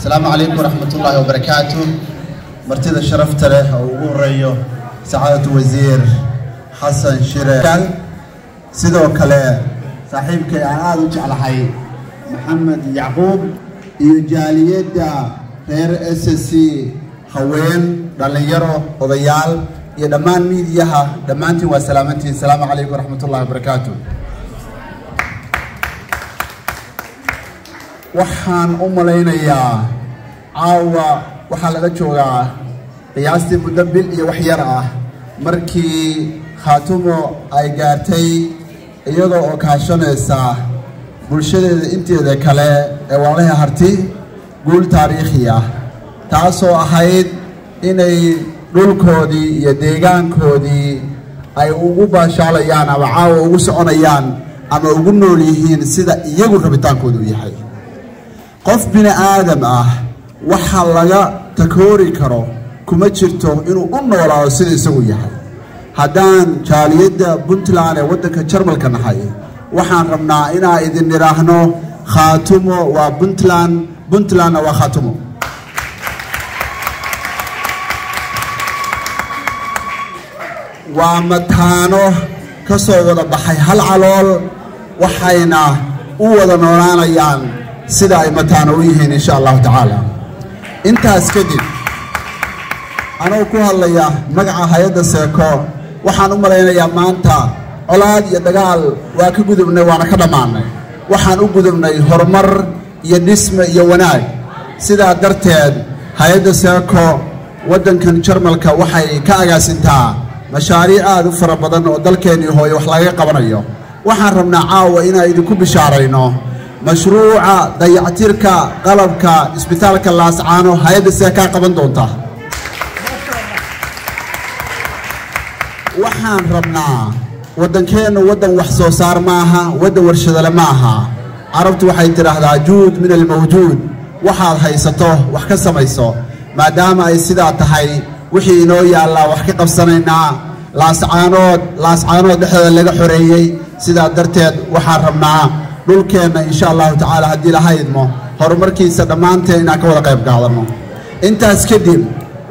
السلام عليكم ورحمة الله وبركاته. مرتدى الشرفت له وغوريو سعادة وزير حسن شيرين سيدو كله صاحبك أنا أدوج على حي محمد يعقوب يجاليد غير SSC هوين دليرو وضيال يدمان ميديها دمانتي وسلامتي. السلام عليكم ورحمة الله وبركاته. waxaan u malaynayaa caawa waxa laga joogaa qiyaastii muddo bil iyo wax yar ah markii Khaatumo ay gaartay iyadoo oo kaashanaysa bulshadeeda inteeda kale ee walaalaha harti guul taariikhi ah taasoo ahayd inay dhulkoodii iyo deegaankoodii ay ugu baashaalayaan ama caawa ugu soconayaan ama ugu nool yihiin sida iyagu rabitaankoodu yahay. qof bini aadam ah waxa laga takoori karo kuma jirto inuu u noolaado sida isagu yahay. haddaan jaaliyadda Puntland ee waddanka Jarmalka nahay waxaan rabnaa inaan idin niraahno Khaatumo waa Puntland, Puntlandna waa Khaatumo. waa mataano ka soo wada baxay hal calool waxayna u wada noolaanayaan sida ay mataano u yihiin insha Allah taala. intaas kadib anoo ku hadlaya magaca hay'adda Seeko waxaan u malaynayaa maanta colaad iyo dagaal waa ka gudubnay waana ka dhamaanay. waxaan u gudubnay horumar iyo dhisme iyo wanaag. sidaa darteed hay'adda Seeko waddankan Jarmalka waxay ka agaasintaa mashaariic aad u fara badan oo dalkeena hooyo wax laga qabanayo. waxaan rabnaa caawa inaan idinku bishaarayno mashruuca dayactirka qalabka isbitaalka Laascaano hay'adda Seeko qaban doonta. waxaan rabnaa waddankeena waddan wax soo saar maaha, waddan warshado maaha. carabtu waxay tiraahdaa juud min al-mawjuud, waxaad haysato wax ka samayso. maadaama ay sidaa tahay wixii inoo yaalla wax ka qabsanaynaa. Laascaanood dhexdeeda laga xoreeyay. sidaa darteed waxaan rabnaa dhulkeena insha Allah taala haddii la haydmo horumarkiisa dhamaanteen inaan ka wada qayb qaadano. intaas kadib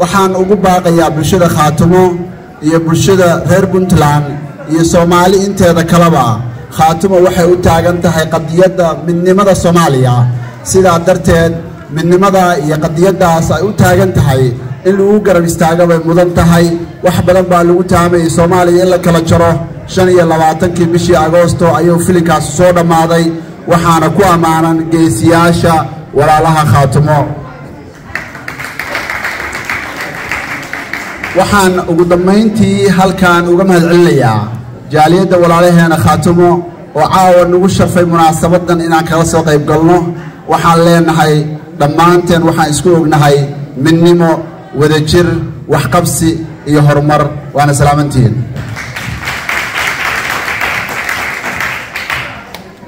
waxaan ugu baaqayaa bulshada Khaatumo iyo bulshada reer Puntland iyo Soomaali inteeda kaleba. Khaatumo waxay u taagan tahay qadiyadda midnimada Soomaaliya. sidaa darteed midnimada iyo qadiyaddaas ay u taagan tahay in lagu garab istaago bay mudan tahay. wax badan baa lagu taamayay Soomaaliya in la kala jaro. 25 bishii Agoosto ayuu filinkaas soo dhamaaday. waxaana ku amaanan geesiyaasha walaalaha Khaatumo. waxaan ugu dambeyntii halkaan uga mahadcelinayaa jaaliyadda walaalaheena Khaatumo oo caawa nagu sharfay munaasabadan inaan kala soo qayb galno. waxaan leenahay dhammaanteen waxaan isku ognahay midnimo, wadajir, waxqabsi iyo horumar. waana salaamantiin.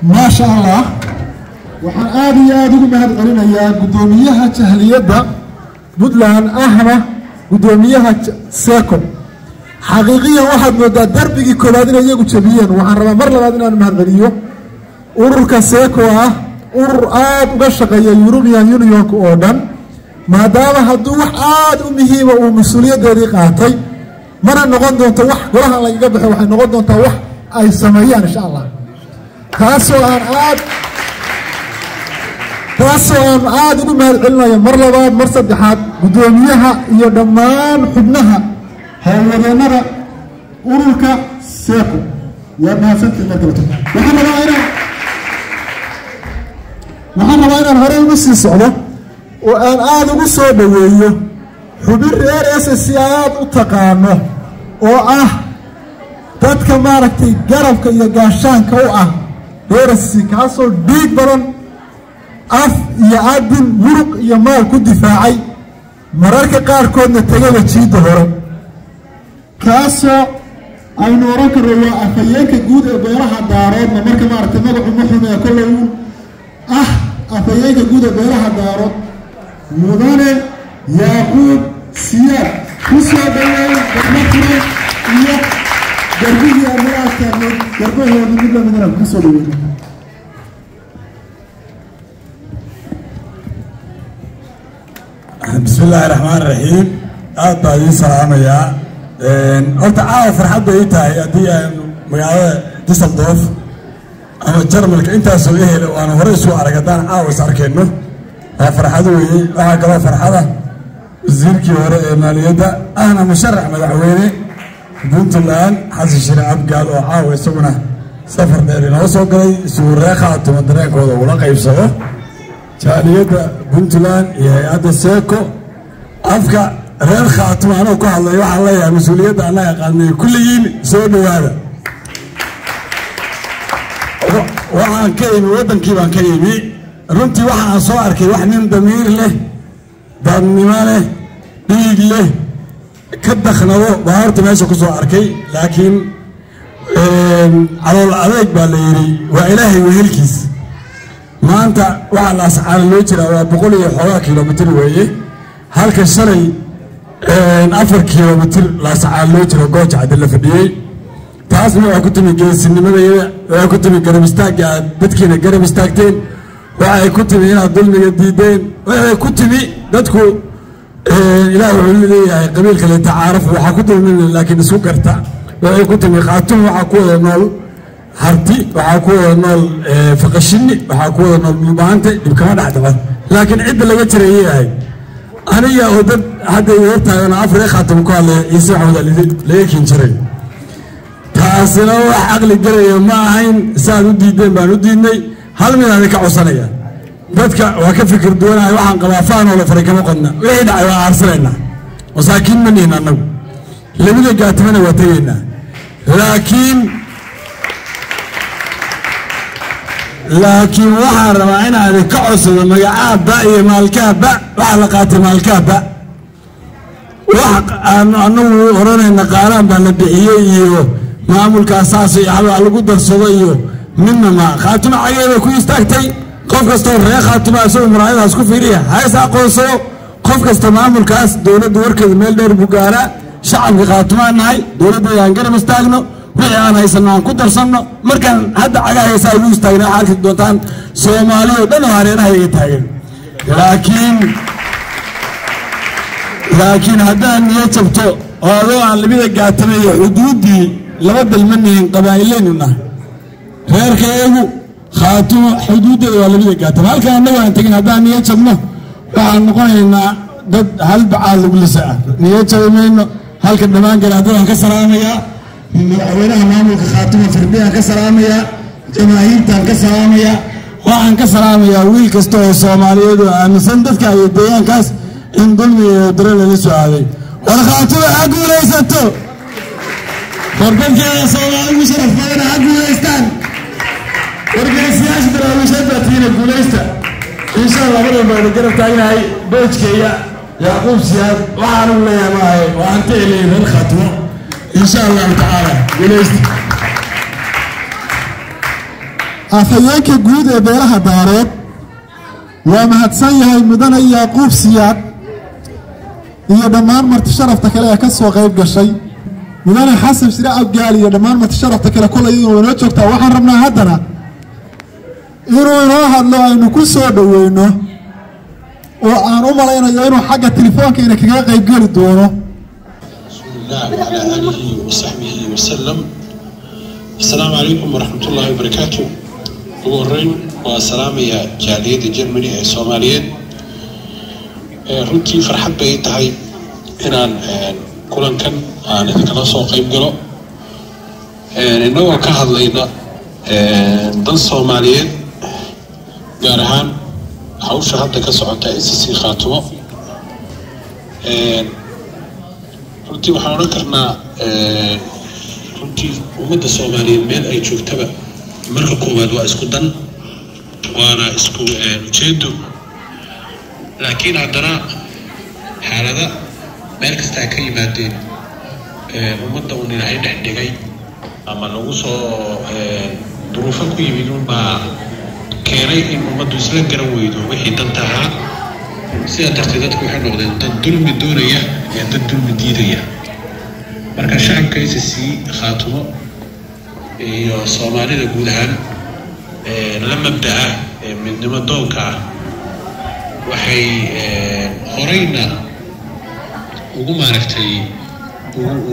ما شاء الله. waxaan aad iyo aad ugu mahadcelinayaa gudoomiyaha jahliyadda Puntland ahna gudoomiyaha Seeko. xaqiiqiyan waxaad moodaa darbigii koowaad inay iyagu jabiyeen. waxaan rabaa mar labaad inaan mahadceliyo ururka Seeko ah urur aad uga shaqeeya European Union oo dhan. maadaama hadduu wax aad u muhiima uu mas'uuliyadeedii qaatay mana noqon doonto wax golaha lagaga baxo, waxay noqon doontaa wax ay sameeyaan insha Allah. taasoo aan aad ugu mahadcelinayo mar labaad mar saddexaad gudoomiyaha iyo dhammaan xubnaha howlwadeennada ururka Seeko. waa mahadsantiin mar kale. waxaan rabaa inaan hore ugu sii socdo oo aan aad ugu soo dhaweeyo xubin reer SSC aad u taqaano oo ah dadka maaragtay garabka iyo gaashaanka u ah SSC kaasoo dhiig badan af iyo adin muruq iyo maal ku difaacay mararka qaarkoodna tagaba jiida hore. kaasoo aynu oran karno waa afhayeenka guud ee beelaha Daaroodna marka maaragtay magacu muxuum ee kolley ah afhayeenka guud ee beelaha Daarood mudane Yaaqub Siyaad ku soo dhaweeyay dadkii iyo darbigii amraadka darbahooda mid la mid ah ku soo dhaweeyay. بسم الله الرحمن الرحيم. أبدي سلام يا قلت عارف فرحة بيتها هي مقالة ديسلدورف أما جرملك أنت سويه وأنا هريس وأرجعان عاوز أركنه فرحة وهي وعقبة فرحة زيركي ورا مالية أنا مشرع مدعويني بنت الآن حاسس الشرع قال وعاوز سونا سفر داري نوصل جاي سوريا خاطر مدرك هذا ولا قيف سوا جالية بنت الآن يا هذا سيكو أفكا ريال خاطر أنا وكل الله يوحى الله يا مسؤولية أنا قاني كل يوم سوي هذا وعن كيمي ودن كيبان كيمي رنتي وحنا صار كي وحنا ضمير له ضمير له ديج له كدخنا وبهرت ماشي كسو أركي لكن على العلاج باليري وإلهي وهلكيس ما أنت وعلى أسعار اللوتشة وبقول يا حوا كيلومتر ويه هالك الشري 4 كيلومتر لأسعار اللوتشة وجوج عدل فديه تاسمع كنت من جنس النمذجة وكنت من قرب استاج بدكينا قرب استاجتين وكنت من هنا ظلم جديدين وكنت من دتكو إلى علولي قبيل كله تعارف وحكنت من لكن سكرتا وكنت من خاتم وحكوا نال هرتي وحكوا نال فقشني وحكوا نال مبانته بكمان عدوان لكن عند اللي جتري هي أنا يا أودر هذا يورتا أنا أفرق خاتم قال يسمع هذا ليكين شري taasina wax aqli galaya ma ahayn saad u diideen baan u diidnay hal mid aan ka codsanaya dadka waa ka fikir doonahay waxaan qabaa faan oo la faray kama qodna wixii dhacay waa arsanayna wasaakiin ma nihin annagu labada gaatamana waa tagaynaa laakiin waxaan rabaa inaad ka codsado magacaha ba iyo maalkaha ba waxa la qaatay maalkaha ba wax aan annagu oranayna qaalaan baa la bixiyey iyo maamulka asaasi ah lagu darsado iyo minna khaatuma cageeda ku istaagtay qof kasta oo reer khaatuma soo maraayadaas ku fiiriya haysa aqoonso qof kasta maamulkaas dawladda warkeeda meel dheer buu gaaraa shacabka khaatuma nahay dawladda aan garab istaagno wixii aan haysanaa ku darsano markaan hadda cagaha haysa ay u istaagna xalka doontaan Soomaaliya dhan hareeraha ay taagan laakiin haddaan niyo jabto oo aan labada gaatamay xuduudii laba dalmaniin qabaa'ileenuna reerkeegu khaatuma xuduudeeda waa labada gaatamay halka annaga aan tagin haddaan niyo jabno waxaan noqonaynaa dad hal bacaal lagu lisaa niyo jabmayno halka dhamaan garaadaan ka salaamayaa madaxweynaha maamulka khaatuma firdiyaan ka salaamayaa jamaahiirtaan ka salaamayaa waxaan ka salaamayaa wiil kasta oo Soomaaliyeed oo aaminsan dadka ay deegaankaas in dulmi iyo dareen la soo aaday warqaatuhu aguuleysato warqadkeeda Soomaaliya sharaf badan aguuleystaan wargeysiyaasha daraawiishada guuleysta insha Allah marba garab taagnahay boojkeeya Yaqub Siyaad waxaan u leeyahay waan teelay khaatuma insha Allah ta'ala guuleysta afayeenka guud ee beelaha daareed waa mahadsan yahay mudane Yaqub Siyaad iyo dhammaan marti sharafta kale ee ka soo qayb gashay mudane xasan shire abgaal iyo dhammaan marti sharafta kale kulay oo noo joogtaa waxaan rabnaa haddana inuu inoo hadlo aynu ku soo dhaweyno oo aan u malaynayo inuu xagga telefoonka ina kaga qayb gali doono وعلى آله وصحبه وسلم. السلام عليكم ورحمة الله وبركاته. وورين وسلام يا جالية جرماني الصوماليين. runtii farxad bay tahay inaan kulankan aan idinka soo qayb galo inagoo ka hadlayna dad Soomaaliyeed gaar ahaan hawsha hadda ka socota ICC Khaatumo runtii waxaan oran karnaa runtii ummadda Soomaaliyeed meel ay joogtaba marka koowaad waa isku dan waana isku ujeedo laakiin haddana xaalada meel kasta ka yimaadeen ummadda uu ilaahay dhex dhigay ama lagu soo duruufo ku yimid baa keenay in ummaddu isla garan weydo wixii danta ahaa sidaa darteed dadku waxay noqdeen dad dulmi doonaya iyo dad dulmi diidaya marka shacabka ICC Khaatumo iyo Soomaalida guud ahaan la mabda'a midnimo doonka waxay horeyna ugu maaragtay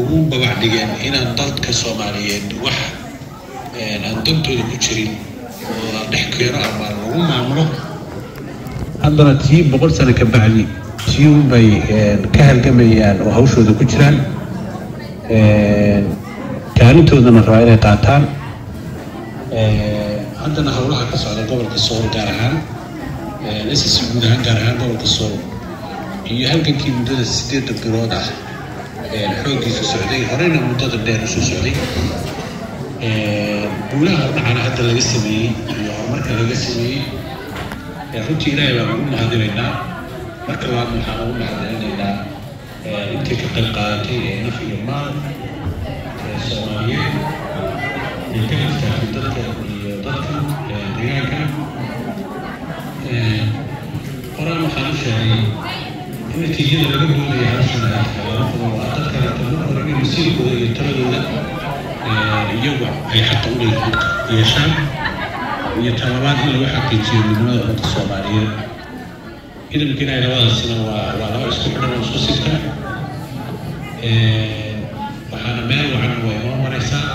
ugu babacdhigeen inaan dadka Soomaaliyeed wax aan dantooda ku jirin oo dhex keeno ama lagu maamulo haddana tii 100 sano ka bacdi tii bay ka halgamayaan oo hawshooda ku jiraan kaalintoodana rabaa inay qaataan haddana howlaha ka socda gobolka Sool gaar ahaan SSC guud ahaan gaar ahaan gobolka Sool iyo halgankii muddada 8 bilood ah xooggiisa socday horeyna muddada dheer usoo socday guulaha dhacana hadda laga sameeyey iyo horumarka laga sameeyey runtii ilaahay baan ugu mahadinaynaa marka labaad waxaan ugu mahadinaynaa intii ka qayb qaadatay naf iyo maal Soomaaliyeed iyo ka istaagtay dadka iyo dadka deegaanka horaan waxaan u sheegay in natiijada laga doonaya halsana waa dadka hore in masiirkooda iyo taladooda iyagu ay xaqa u yeeshaan iyo talabaad in lagu xaqiijiyo midnimada ummadda Soomaaliyeed idinka inay labadaasina waa laba isku xidhan oo isku sidka waxaana meel wacan waa inoo maraysaa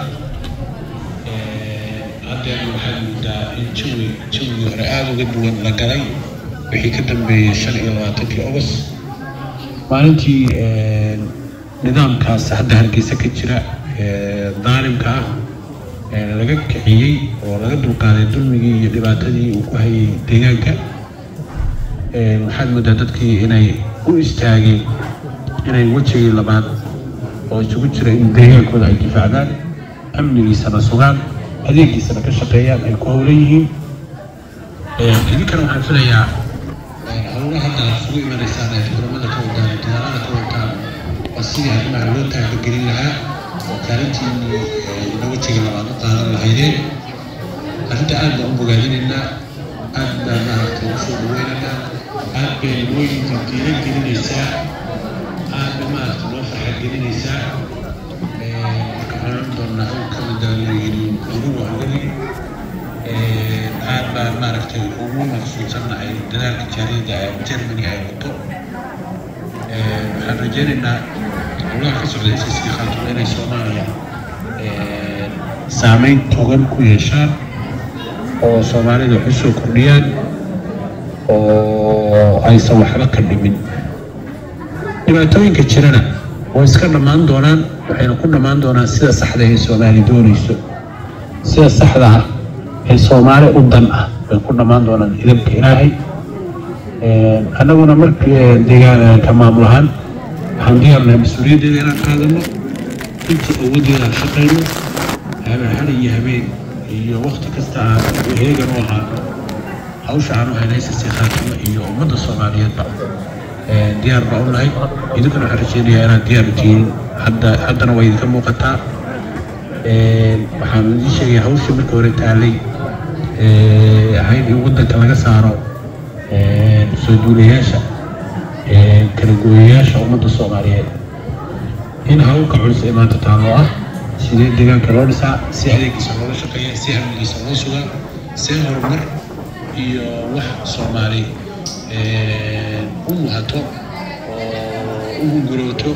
haddeena waxaad moodaa in jawigii hore aada uga duwan la galay wixii ka dambeeyey 25 August maalintii nidaamkaas hadda Hargeysa ka jira daalimka laga kiciyey oo laga dulqaaday dulmigii iyo dhibaatadii uu ku hayay deegaanka waxaad moodaa dadkii inay u istaageen inay wajigii labaad oo isugu jira in deegaankooda ay difaacdaan amnigiisana sugaan adeegiisana ka shaqeeyaan ay ku howlan yihiin idinkana waxaan filayaa howlaha hadda isugu imanaysaan ee xukuumadda ka wadaan dagaalada ka wadaan waa sidii arrimaha loo taabagelin lahaa oo kaalintii wajiga labaad u qaadan lahaydeen arrinta aad baan u bogaadinaynaa aad baan maaragtay u soo dhaweynaynaa aad bay nimooyinka diiran gelinaysaa aad bay maaragtay loo farxad gelinaysaa marka waxaan doonnaa hawl ka mid ah leeyihiin ugu waaweyn aad baan maaragtay ugu maqsuudsannahay dadaalka jaariyadda ee Germany ay wato waxaan rajaynaynaa howlaha ka socda SSC Khartoum inay Soomaaliya saameyn togan ku yeeshaan oo Soomaalida wax soo kordhiyaan oo aysan waxba ka dhimin dhibaatooyinka jirana way iska dhammaan doonaan waxayna ku dhammaan doonaan sida saxda ah ee Soomaali doonayso sida saxda ah ee Soomaali u dan ah way ku dhammaan doonaan idinka Ilaahay annaguna markii deegaanka maamul ahaan waxaan diyaarnahay mas'uuliyaddeeda inaan qaadano intii awooddeeda shaqayno هل يهمين iyo waqti kasta heegan oo ahaa hawsha aan u haynay SSC Khartoum iyo ummadda Soomaaliyeed diyaar baa u nahay idinkuna waxaan rajaynayaa inaad diyaar tihiin haddana way idinka muuqataa waxaan idin sheegay hawsha marka hore taalay ahayd in waddanka laga saaro soo duulayaasha kala gooyayaasha ummadda Soomaaliyeed in hawlka culus ee maanta taalo ah sidee deegaanka loo dhisaa si adeegiisa looga shaqeeya si amnigiisa loo sugaa si horumar iyo wax Soomaali u muuhato oo u gurooto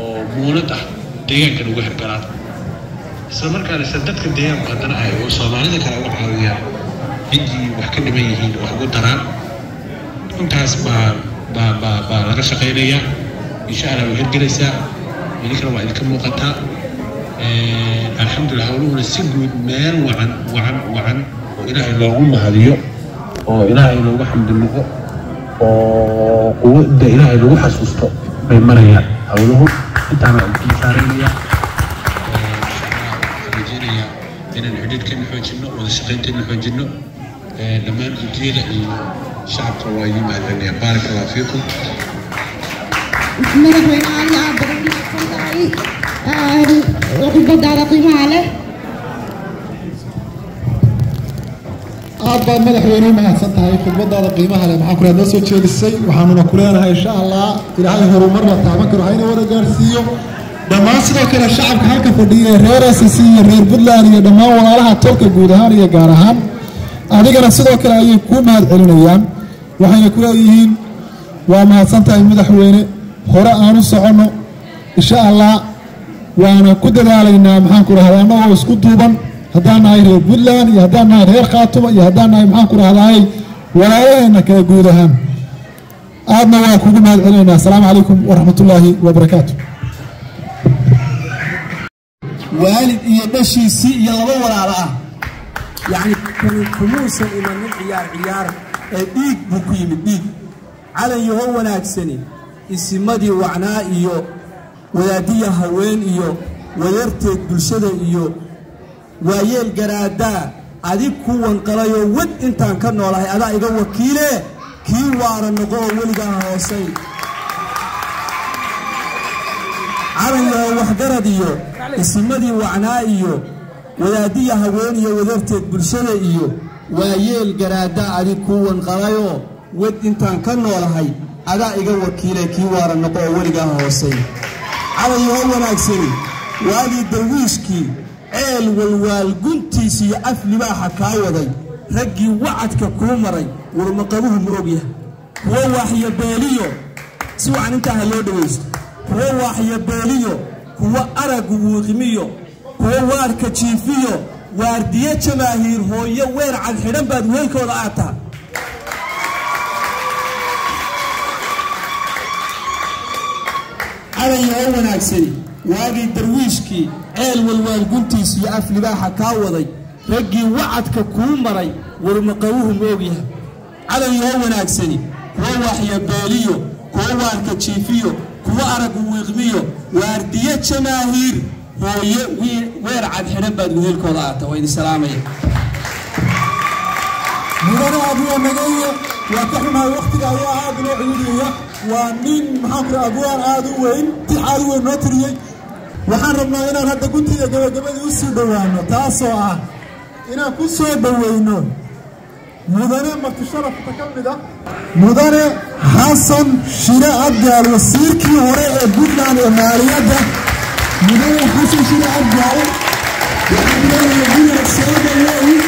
oo muunad ah deegaanka lagu hirgalaan isla markaana dadka deegaanka haddana ay oo Soomaalida kale uga caawiyaan ciddii wax ka dhiman yihiin wax ugu daraan intaas baa laga shaqeynayaa insha Allah way hirgelaysaa idinkana waa idinka muuqataa الحمد لله ولونا سجود مال وعن وإلهي لو مهديه وإلهي لو حمد الله وقوة إلهي لو حسوسته بمريا أوله أنت عم تفارنيا رجينا إن الحدود كان حوجنا والسقين كان حوجنا لما نجيل الشعب قوايم هذا بارك الله فيكم. وخدمة على قيمة عليه aad baad madaxweynuhu mahadsan tahay khudbadaada qiimaha leh maxaan kula noo soo jeedisay waxaanuna ku leenahay insha Allah ilaahay horumar la taaban karo hayna wada gaarsiiyo dhammaan sidoo kale shacabka halka fadhiya reer SSC iyo reer Puntland iyo dhammaan walaalaha tolka guud ahaan iyo gaar ahaan adigana sidoo kale ayay ku mahad celinayaan waxayna ku leeyihiin وما سنتها مدحويني هراء أنا صعنا إن شاء الله وأنا كده علينا محاكرة هذا أنا وسكتوبا هدانا هاي بودلان يهدانا غير خاتمة يهدانا محاكرة هذا ولا إنك جودهم أنا وأكون مع علينا. السلام عليكم ورحمة الله وبركاته. والد يدشي سي يلا ولا لا يعني كان كموسا إلى عيار ديك بقيم ديك على يهو ناكسني اسمدي وعناء إيو ولادية هوين إيو ويرتد بالشدة إيو ويل جرادا أديك كون قرايو ود إنتان كنا والله أدا إيجا وكيله كي وارا نقول ولجا هوسي على يهو وحجرة إيو اسمدي وعناء إيو ولادية هوين إيو ويرتد بالشدة إيو ويل جرادا أديك كون قرايو ود إنتان كنا والله أدا إيجا وكيله كي وارا نقول ولجا هوسي على يهو ناكسني وادي درويشكي عيل والوال قنتيسي أفل باحا كايوضي رقي وعدك كومري ورمقبوه مروبيه هو وحي باليو سوى عن انتهى اللو دويست هو وحي باليو هو أرق وغميو هو وارك تشيفيو واردية جماهير هو يوير عن حرم باد ويلكو ضاعتها على يهو ناكسني واجي درويشكي عيل والوال قنتيس يقف لباحة كاوضي رقي وعدك كومري ورمقوه موبيها على يهو ناكسني هو وحي باليو هو وارك تشيفيو هو أرق وغميو واردية جماهير هو وير عاد حنباد وهيل كوضاعته وين السلامة مدن أبوه مجيء وكحنا وقتك أيها هذا العيدية ومن محمد أبوه هذا وين تحاول نطري وحرمنا هنا هذا كنت جبل يوسف دوانو تاسوا هنا كسر دوينو مدن ما تشرف تكمل مدن حسن شراء الدار والسيركي وراء بودلان المالية ده مدن حسن شراء الدار وحنا يجينا السيد الله.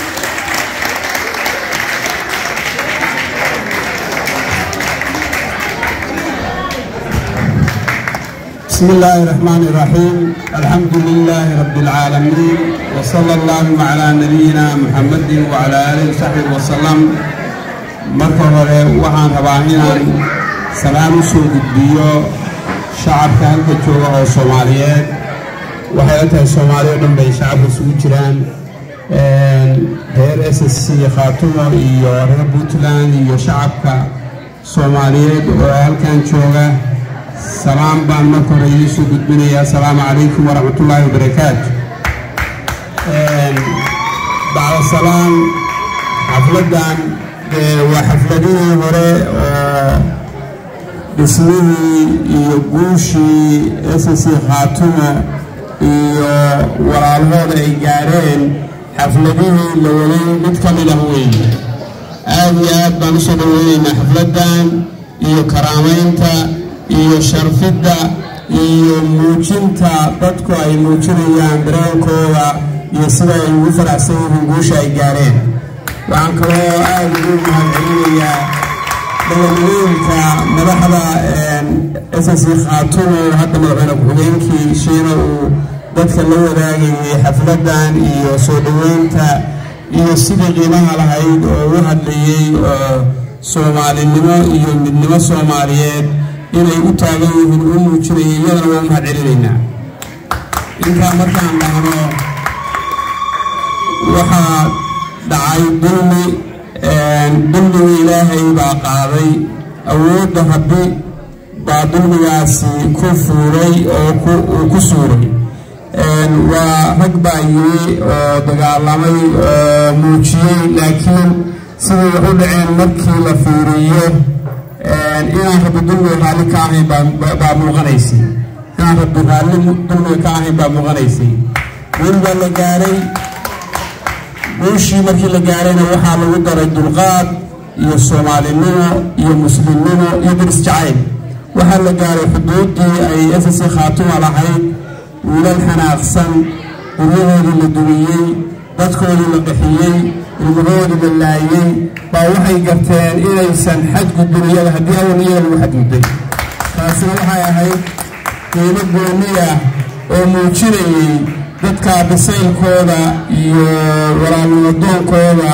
بسم الله الرحمن الرحيم الحمد لله رب العالمين وصلى الله على نبينا محمد وعلى آله وصحبه وسلم مرحبا وحان رباهنا سلام سود الديو شعب كان كتوغا الصوماليات وحياتها الصوماليات من بين شعب سويتران غير SSC خاتمة iyo reer Puntland iyo shacabka Soomaaliyeed oo halkan jooga سلام بان مكر يسوع بالدنيا السلام عليكم ورحمة الله وبركاته. بعد السلام حفلتان وحفلتين هراء باسمه يقوشي SSC خاتمة ورالهود إيجارين حفلتين لولين متكملة هوين آذيات بانشد هوين حفلتان كرامينتا iyo sharfida iyo muujinta dadku ay muujinayaan dareenkooda iyo sida ay ugu faraxsan yihiin guusha ay gaareen. waxaan kaloo aad ugu mahadcelinayaa dowladda madaxda SSC Khaatumo hadda madaxweyne ku-xigeenkii Shiina uu dadka la wadaagayay xafladan iyo soo dhaweynta iyo sidii qiimaha lahayd oo u hadlayay Soomaalinimo iyo midnimo Soomaaliyeed inay u taagan yihiin u muujinayeen iyadana waa mahadcelinaynaa. intaa markaan dhahno waxaa dhacay dulmiga ilaahay baa qaaday awoodda Rabbi baa dulmigaasi ku fuuray oo ku suuray waa rag baa yimi oo dagaalamay oo muujiyey laakiin sidii u dhaceen markii la fiiriyo inaan rabbi dulmiga raalli ka ahayn baa muuqanaysay inaan rabbi raalli dulmiga ka ahayn baa muuqanaysay weliba la gaaray guushii markii la gaarayna waxaa lagu daray dulqaad iyo Soomaalinimo iyo muslimnimo iyo diris jacayl waxaa la gaaray xuduudii ay SSC Khaatumo lahayd wiilal xanaaqsan guryahoodii la dumiyey dadkoodii la qaxiyey ilmahoodii la laayey baa waxay garteen inaysan xadgudbin iyaga haddii awal iyaga lagu xadgudbay taasina waxay ahayd qiimo gooni ah oo muujinayay dadka bisaylkooda iyo walaalnimadoonkooda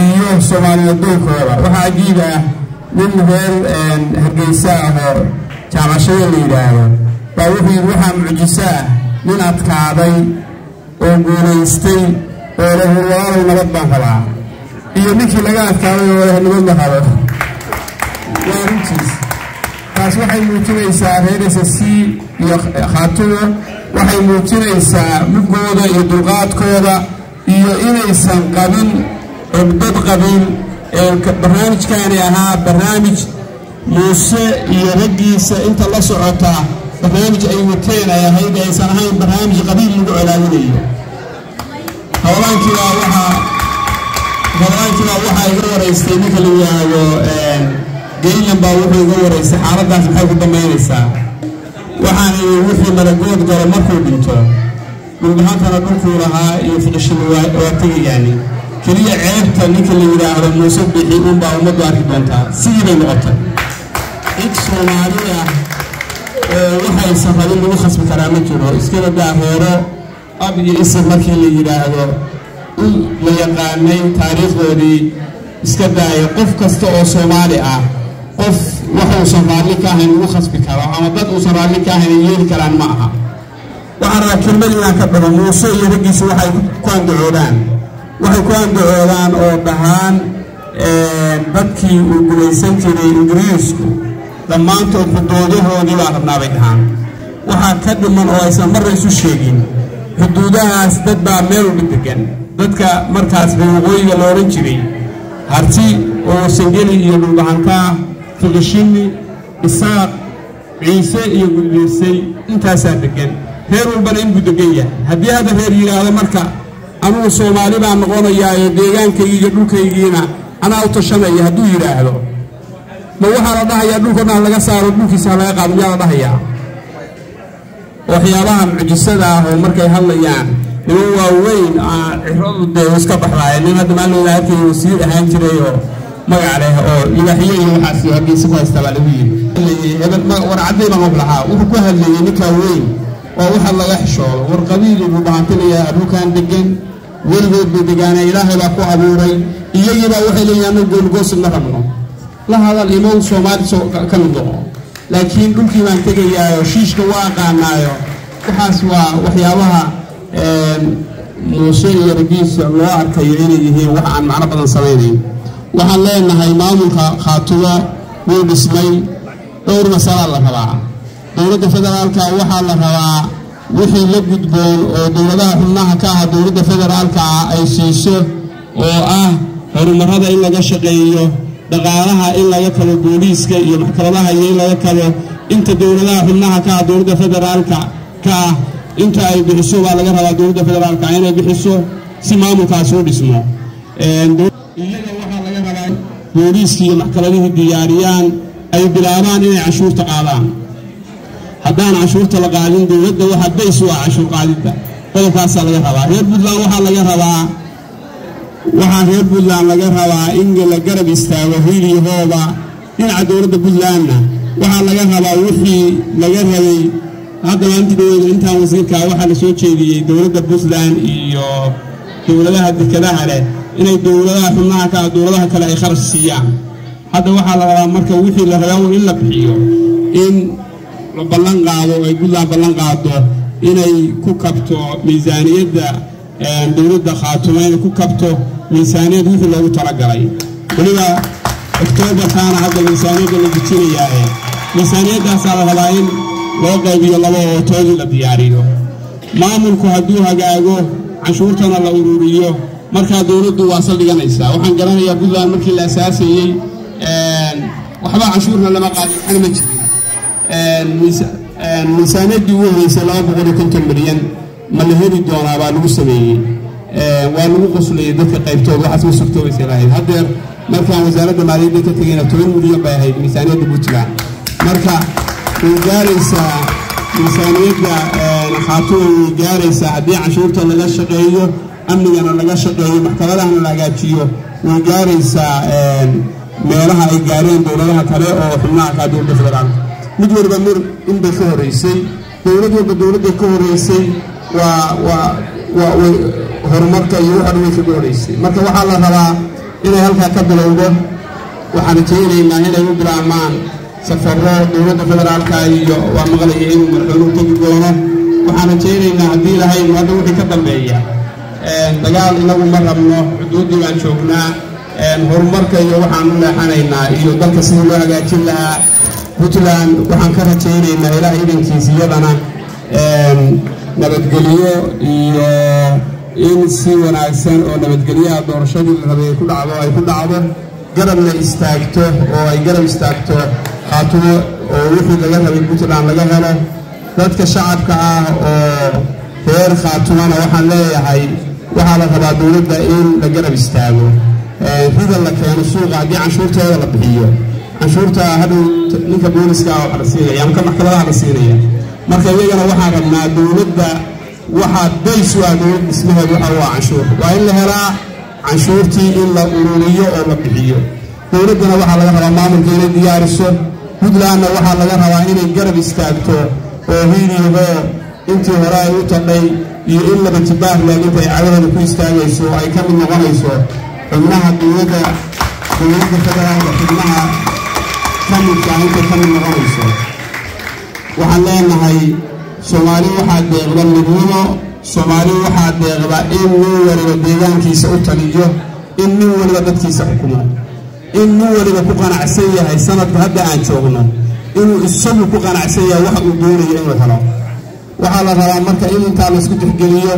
iyo soomaaliyadoonkooda waxaa cajiib ah nin reer Hargeysa ah oo jaamacada la yiraahdo baa wuxuu yiri waxaa mucjiso ah nin adkaaday oo guulaystay oo leh walaal nabad baan qabaa iyo ninkii laga adkaaday oo leh nabad ma qabo waa runtiis taas waxay muujinaysaa reer SSC iyo Khaatumo waxay muujinaysaa mugooda iyo dulqaadkooda iyo inaysan qabin cudud qabin barnaamijkaani ahaa barnaamij muuse iyo raggiisa inta la socota barnaamij ay wateen ay ahayd aysan ahayn barnaamij qabiil lagu colaadinayo hawlaankii waxaa iga waraystay ninka la yidhaahdo Geylan baa wuxuu iga waraystay xaaladaas maxay ku damaynaysaa waxaan wixii maragood galo markuu dhinto dhulbahantana dhulkuu lahaa iyo fiqishin waa tegayaan keliya ceebta ninka la yidhaahdo muuse bixi unbaa ummaddu arki doontaa sidii bay noqotay cid Soomaaliya waxay safareen lagu khasbi karaa ma jiro iskala daaheero ab iyo isir markii la yiraahdo la yaqaanay taariikhdoodii iska daaya qof kasta oo Soomaali ah qof wuxuu Soomaali ka ahayn lagu khasbi karo ama dad uu Soomaali ka ahayn yeeli karaan ma aha waxaan kelmadina ka dhabo muuse iyo raggiisa waxay ku andacoodaan oo dhahaan dadkii uu gumaysan jiray Ingiriisku dhammaantood xuduudahoodii baa rabnaa bay dhahaan waxaa ka dhiman oo aysan marna isu sheegin xuduudahaas dad baa meel u degan dadka markaas waqooyiga la oran jiray harti oo Sangeli iyo dhulbahanta Fiqishini Isaaq Ciise iyo Gulbeysay intaasaa degan reer walbana in degan yahay haddii hada reer yiraahdo marka anuu Soomaali baan noqonayaa deegaankayga iyo dhulkaygiina anaa u tashanaya hadduu yiraahdo ma waxaa la dhahayaa dhulkana laga saaro dhulkiisa laga qaado yaa la dhahayaa waxyaabaha mucjisada ah oo markay hadlayaan niman waaweyn ciradu iska baxlaayeen nin hadda maalin laakay wasiir ahaan jiray oo magac leh oo ilaahiye iyo waxaas Hargeysa ku haystaba lagu yiri hebel ma warcadii ma qablaha wuxuu ku hadlayay ninka weyn oo waxa laga xishoodo war qabiil uu baahantinaya dhulkan degan weligood buu degaanay ilaahay baa ku abuuray iyagiiba waxay leeyahay goolgoos ma rabno la hadal imaam Soomaali ka mid ah laakiin dhulkii baan tagayaa shiishka waa qaanaayo waxaas waa waxyaabaha muuse iyo raggiisa loo arkay inay yihiin wax aan macno badan sameeyeen waxaan leenahay maamulka Khaatumo wuu dhismay dhowr mas'ala la rabaa dowladda federaalka waxaa la rabaa wixii la gudboon oo dowladaha xubnaha ka ah dowladda federaalka ay siiso oo ah horumarada in laga shaqeeyo dhaqaalaha in laga kala booliiska iyo maxkamadaha in laga kala inta dowladaha xubnaha ka ah dowladda federaalka ka inta ay bixiso waa laga rabaa dowladda federaalka inay bixiso si maamulkaas u dhismo iyaga waxaa laga rabaa booliiska iyo maxkamadaha diyaariyaan ay bilaabaan inay cashuurta qaadaan haddaan cashuurta la qaadin dowladda waxa bays waa cashuur qaadida qodobkaas laga rabaa reer Puntland laga rabaa in la garab istaago hiiliyahooda dhinaca dowladda Puntlandna waxaa laga rabaa wixii laga rabay hadda intaan wasiirka waxa la soo jeediyay dowladda Puntland iyo dowladaha dekedaha leh inay dowladaha xubnaha ka dowladaha kale ay kharash siiyaan hadda waxaa la rabaa marka wixii la rabo in la bixiyo in la ballan qaado ay Puntland ballan qaado inay ku kabto miisaaniyadda dowladda Khaatumo inay ku kabto miisaaniyad wixii loogu talagalay waliba October kana hadda miisaaniyadda la dejinayaa miisaaniyaddaas la rabaa in loo qaybiyo laba oo toodi la diyaariyo maamulku hadduu hagaago cashuurtana la ururiyo marka dowladdu waa saldhiganaysaa waxaan garanayaa Puntland markii la asaasayay waxba cashuurna lama qaadin ana ma jirin miisaaniyaddii ugu horeysay 250 milyan ma la heli doonaa baa lagu sameeyey waa lagu qoslay dadka qaybtooda waxaas ma sugtoobaysay lahayd haddeer markaan wasaaradda maaliyadda ka tegayna 10 milyan bay ahayd miisaaniyadda Puntland marka way gaaraysaa miisaaniyadda Khaatumo way gaaraysaa haddii cashuurta laga shaqeeyo amnigana laga shaqeeyo maxkamadahana la hagaajiyo way gaaraysaa meelaha ay gaareen dowladaha kale oo xubnaha ka dowladda federaalka mid walba mir in bay ka horeysay dowlad walba dowladda ka horeysay waa horumarka iyo waxa way ka horeysay marka waxaa la rabaa inay halkaa ka bilowdo waxaan rajaynaynaa inay u bilaabmaan safarro dowladda federaalka iyo waa maqlayay inuu madaxweynuhu tegi doono waxaan rajaynaynaa haddii lahayn hadda wixii ka dambeeya dagaal inagu ma rabno xuduuddii baan joognaa horumarka iyo waxaan u leexanaynaa iyo dalka sidii loo hagaajin lahaa puntland waxaan ka rajaynaynaa ilaahay idankiisa iyadana nabadgelyo iyo in si wanaagsan oo nabadgelyaha doorashadii la rabay ay ku dhacdo garabna istaagto oo ay garab istaagto khaatumo oo wixii laga rabay puntland laga helo dadka shacabka ah oo reer khaatumana waxaan leeyahay waxaa la rabaa dowladda in la garab istaago rida la keeno suuqa haddii canshuurtooda la bixiyo canshuurta hadhow ninka booliska waxa la siinaya ama ka maxkamadaha la siinaya marka iyagana waxaan rabnaa dowladda waxaa days u ah dowlad dhismaheed waxa waa canshuur waa in la helaa canshuurtii in la ururiyo oo la bixiyo dowladdana waxaa laga rabaa maamulka inay diyaariso puntlandna waxaa laga rabaa inay garab istaagto oo hiiligo intii hore ay u tadhay iyo in laba jibaar leeg intay cadadeeda ku istaagayso ay ka mid noqonayso xubnaha dowladda federaalka xubnaha ka midka intay ka mid noqonayso waxaan leenahay soomaali waxaa deeqda midnimo soomaali waxaa deeqda in nin waliba deegaankiisa u taliyo in nin waliba dadkiisa xukumo in nin waliba ku qanacsan yahay sanadka hadda aan joogno inuu isagu ku qanacsan yahay wax uu doonayo inuu helo waxaa la rabaa marka in intaa la isku tixgeliyo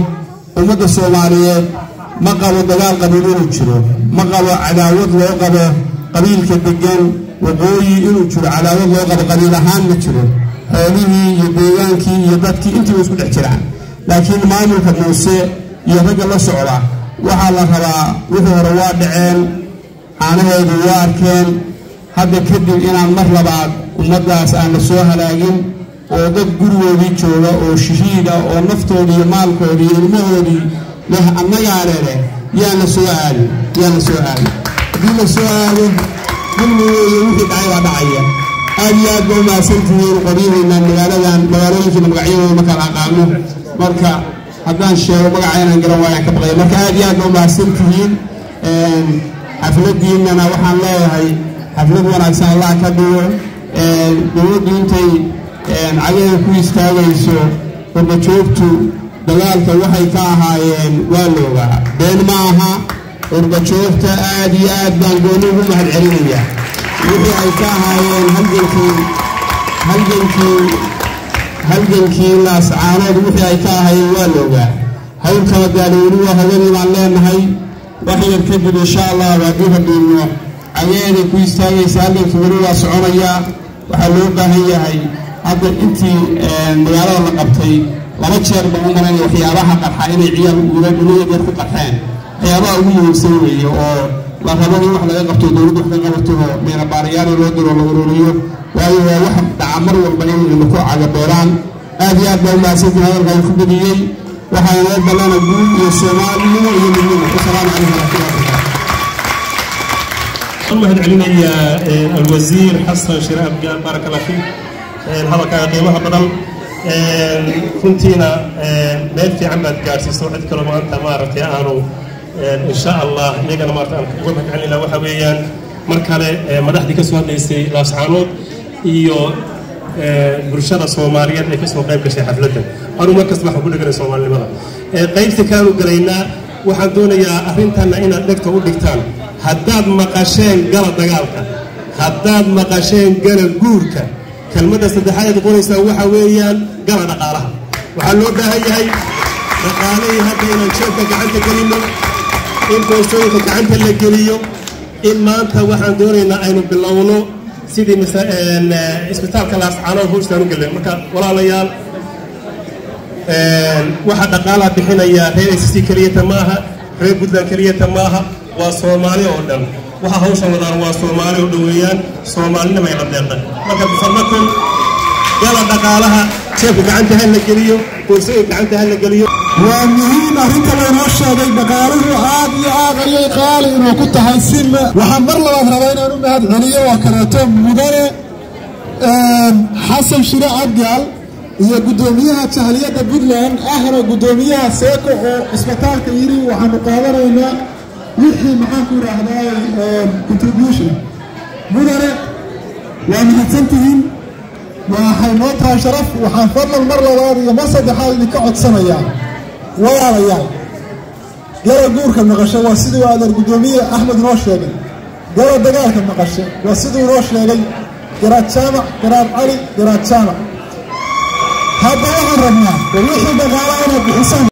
ummadda soomaaliyeed ma qabo dagaal qabiil inuu jiro ma qabo cadaawad loo qabo qabiilka degan waqooyi inuu jiro cadaawad loo qabo qabiil ahaan ma jiro xoolihii iyo deegaankii iyo dadkii intiiba isku dhex jiraan laakiin maamulka muuse iyo ragga la socda waxaa la rabaa wixii hore waa dhaceen caanaheedu waa arkeen hadda kadib inaan mar labaad ummaddaas aan la soo halaagin oo dad gurigoodii jooga oo shahiida oo naftoodii iyo maalkoodii iyo ilmahoodii leh annagaanene yaan la soo aadin haddii la soo aado dulmigooda wixii dhacay baa dhacaya aad iyo aad ba umahadsantihiin qadiimaynaan magaalooyinkina magacyadooda ma kala aqaano marka haddaan sheego magaca inaan garan waayaan ka baqaya marka aad iyo aad ba umahadsantihiin xafladiinana waxaan leeyahay xaflad wanaagsan allah ka dhigo dowladdu intay cagaheeda ku istaagayso qurbajoogtu dagaalka waxay ka ahaayeen waa loogaa been ma aha qurbajoogta aad iyo aad baan gooni ugu mahad celinaya wixii ay ka ahaayeen halgankii laascaanood wixii ay ka ahaayeen waa loogaa hawl kala gaadhay weli waa haweenii baan leenahay wax yar kadib insha allah haddii hadhiinno cagaheeday ku istaagaysa halgankii weli waa soconayaa waxaa loo baahan yahay hadda intii magaalada la qabtay laba jeer baan u malayna waxyaabaha qarxa inay ciyaal uulayadeed ku qarxeen waxyaabaha ugu muhiimsan weeye oo la rabo in wax laga qabto dowladdu wax ka qabato oo meelabaarayaal loo diro la ururiyo waayo waa wax dhaca mar walba in ilmo ku cagabeeraan aad iyo aad baa umahadsantiin hadalkaan ku badiyey waxaa inoo ballana guul iyo soomaalinimo iyo midnimo wasalaamu calaykum waraxmatullahi mahad celinaya alwasiir xasan shire abgaan baaraka allah fiik hadalkaaga qiimaha badan runtiina meel fiican baad gaarsiiso cid kale maanta maaragtay aanu insha allah iyagana maarata aan uga mahad celinayna waxa weeyaan mar kale madaxdii ka soo hadlaysay laascaanood iyo bulshada soomaaliyeed ay ka soo qayb gashay xafladda anu mar kasta waxaan ku dheganay soomaalinimada qaybta kaanu galaynaa waxaan doonayaa arrintanna inaad dhegta u dhigtaan haddaad maqasheen gala dagaalka haddaad maqasheen gala guurka kelmadda saddexaad qoraysaa waxa weeyaan gala dhaqaalaha waxaa loo baahan yahay dhaqaalihii hadda inaan jeebka gacanta gelino in boostooyinka gacanta la geliyo in maanta waxaan doonaynaa aynu bilowno sidii isbitaalka laascaanood howstaan u gelin marka walaalayaal waxa dhaqaalaha bixinaya reer ACC keliyata ma aha reer Puntland keliyata ma aha waa Soomaali oo dhan waxa hawshan wadaan waa Soomaali oo dhoweeyaan Soomaalina may la deeqan marka bisalmakum gala dhaqaalaha jeebka gacanta ha la geliyo boorsada gacanta ha la geliyo waa muhiim arrinta laynoo sheegay dhaqaaluhu aad iyo aad ayay qaali inuu ku tahay si waxaan mar labaad rabaa inaan u mahad celiyo oo kaleeto mudane xasan shire cabdial iyo guddoomiyaha jahliyadda puntland ahna guddoomiyaha seeko oo isbitaalka yiri waxaanu qaadanaynaa wixii maxaan ku idhaahdaa contribution mudane waa mahadsantihiin waxay noo tahay sharaf waxaan fadlan mar labaad iyo mar saddexaad idinka codsanayaa walaalayaal gala guurka maqasho waa siduu adeer guddoomiye axmed noo sheegay gala dagaalka maqasho waa siduu noo sheegay garaad jaamac garaad cali garaad jaamac hadda waxaan rabnaa wixii dhaqaalaha inaad bixisaan